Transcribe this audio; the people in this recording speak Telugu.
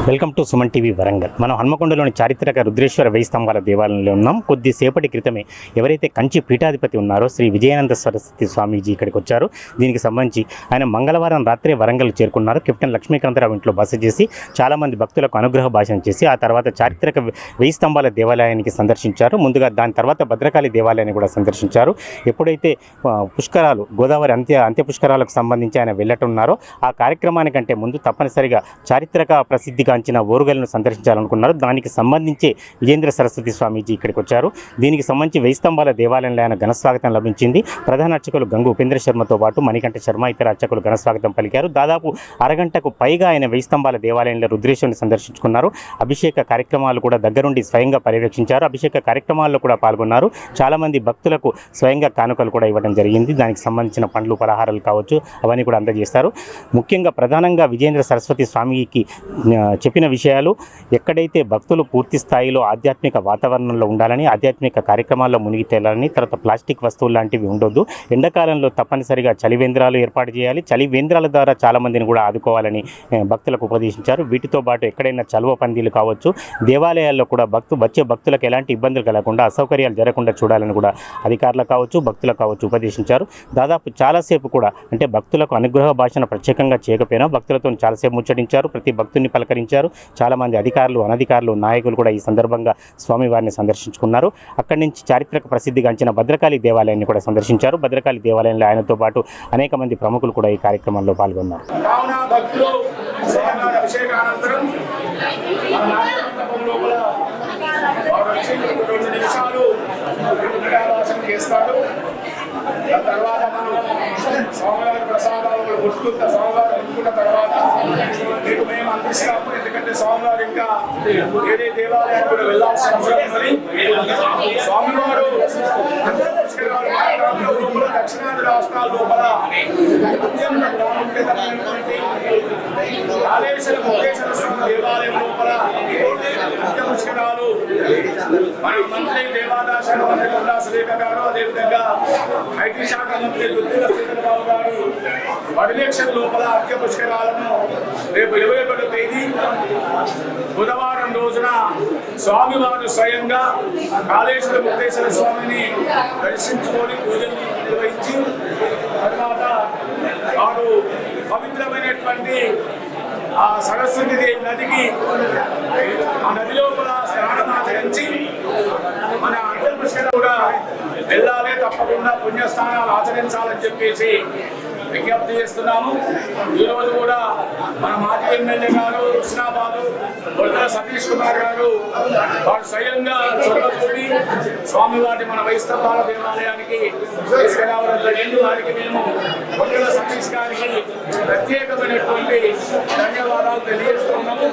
Welcome to Suman TV Warangal. మనం హన్మకొండలోని చారిత్రక రుద్రేశ్వర వెయ్యి స్తంభాల దేవాలయంలో ఉన్నాం. కొద్దిసేపటి క్రితమే ఎవరైతే కంచి పీఠాధిపతి ఉన్నారో శ్రీ విజయానంద సరస్వతి స్వామీజీ ఇక్కడికి వచ్చారు. దీనికి సంబంధించి ఆయన మంగళవారం రాత్రే వరంగల్ చేరుకున్నారు. కెప్టెన్ లక్ష్మీకాంతరావు ఇంట్లో బస చేసి చాలామంది భక్తులకు అనుగ్రహ భాషణ చేసి ఆ తర్వాత చారిత్రక వెయ్యి స్తంభాల దేవాలయానికి సందర్శించారు. ముందుగా దాని తర్వాత భద్రకాళి దేవాలయాన్ని కూడా సందర్శించారు. ఎప్పుడైతే పుష్కరాలు గోదావరి అంత్య పుష్కరాలకు సంబంధించి ఆయన వెళ్ళటున్నారో ఆ కార్యక్రమానికంటే ముందు తప్పనిసరిగా చారిత్రక ప్రసిద్ధిగాంచిన ఓరుగల్ను సందర్శించాలనుకున్నారు. దానికి సంబంధించి విజేంద్ర సరస్వతి స్వామీజీ ఇక్కడికి వచ్చారు. దీనికి సంబంధించి వెయ్యి స్తంభాల దేవాలయంలో ఆయన ఘనస్వాగతం లభించింది. ప్రధాన అర్చకులు గంగు ఉపేంద్ర శర్మతో పాటు మణికంఠ శర్మ ఇతర అర్చకులు ఘనస్వాగతం పలికారు. దాదాపు అరగంటకు పైగా ఆయన వెయ్యి స్తంభాల దేవాలయంలో రుద్రేశ్వరుని సందర్శించుకున్నారు. అభిషేక కార్యక్రమాలు కూడా దగ్గరుండి స్వయంగా పర్యవేక్షించారు. అభిషేక కార్యక్రమాల్లో కూడా పాల్గొన్నారు. చాలామంది భక్తులకు స్వయంగా కానుకలు కూడా ఇవ్వడం జరిగింది. దానికి సంబంధించిన పండ్లు పలహారాలు కావచ్చు అవన్నీ కూడా అందజేస్తారు. ముఖ్యంగా ప్రధానంగా విజేంద్ర సరస్వతి స్వామికి చెప్పిన విషయాలు ఎక్కడైతే భక్తులు పూర్తి స్థాయిలో ఆధ్యాత్మిక వాతావరణంలో ఉండాలని, ఆధ్యాత్మిక కార్యక్రమాల్లో మునిగి తేలాలని, తర్వాత ప్లాస్టిక్ వస్తువులు లాంటివి ఉండొద్దు, ఎండాకాలంలో తప్పనిసరిగా చలివేంద్రాలు ఏర్పాటు చేయాలి, చలివేంద్రాల ద్వారా చాలామందిని కూడా ఆదుకోవాలని భక్తులకు ఉపదేశించారు. వీటితో పాటు ఎక్కడైనా చలువ పందిలు కావచ్చు, దేవాలయాల్లో కూడా వచ్చే భక్తులకు ఎలాంటి ఇబ్బందులు కలగకుండా, అసౌకర్యాలు జరగకుండా చూడాలని కూడా అధికారులకు కావచ్చు భక్తులకు కావచ్చు ఉపదేశించారు. దాదాపు చాలాసేపు కూడా అంటే భక్తులకు అనుగ్రహ భాషణ ప్రత్యేకంగా చేయకపోయినా భక్తులతో చాలాసేపు ముచ్చటించారు. ప్రతి భక్తుని పలకరించారు. చాలామంది అధికారులు అనధికారులు నాయకులు కూడా ఈ సందర్భంగా స్వామివారిని సందర్శించుకున్నారు. అక్కడి నుంచి చారిత్రక ప్రసిద్ధిగాంచిన భద్రకాళి దేవాలయాన్ని కూడా సందర్శించారు. భద్రకాళి దేవాలయంలో ఆయనతో పాటు అనేక మంది ప్రముఖులు కూడా ఈ కార్యక్రమంలో పాల్గొన్నారు. తర్వాత మనం స్వామివారి ప్రసాదాలు స్వామివారు ముట్టుకున్న తర్వాత మీకు మేము అందిస్తాము. ఎందుకంటే స్వామివారు ఇంకా వేరే దేవాలయానికి కూడా వెళ్ళాల్సిన అవసరం ఉన్నది. స్వామివారు దక్షిణాది రాష్ట్రాల లోపల అత్యంత ప్రాముఖ్యతమైనటువంటి కాళేశ్వర ముక్తేశ్వర స్వామి దేవాలయం లోపల అంత్య పుష్కరాలు మన మంత్రి దేవాదాయ శాఖ మంత్రి కొండా సురేఖ గారు, అదేవిధంగా ఐటీ శాఖ మంత్రి దుద్దిల శ్రీధరబాబు గారు పర్యవేక్షణ లోపల అంత్య పుష్కరాలను రేపు 21వ తేదీ బుధవారం రోజున స్వామివారు స్వయంగా కాళేశ్వర ముక్తేశ్వర స్వామిని దర్శించుకొని పూజలు నిర్వహించి తర్వాత వారు పవిత్రమైనటువంటి ఆ సరస్వతి నదికి ఆ నది లోపల స్నానమాచరించి మన అంత్యపుష్కర కూడా వెళ్ళాలి, తప్పకుండా పుణ్యస్థానాలు ఆచరించాలని చెప్పేసి విజ్ఞప్తి చేస్తున్నాము. ఈరోజు కూడా మన మాజీ ఎమ్మెల్యే గారు హుస్నాబాదు బొడ్ల సతీష్ కుమార్ గారు వారు స్వయంగా చొరవతోటి స్వామివారిని మన వెయ్యి స్తంభాల దేవాలయానికి తీసుకురావడం జరిగింది. వారికి మేము బొడ్ల సతీష్ గారికి ప్రత్యేకమైనటువంటి ధన్యవాదాలు తెలియజేస్తున్నాము.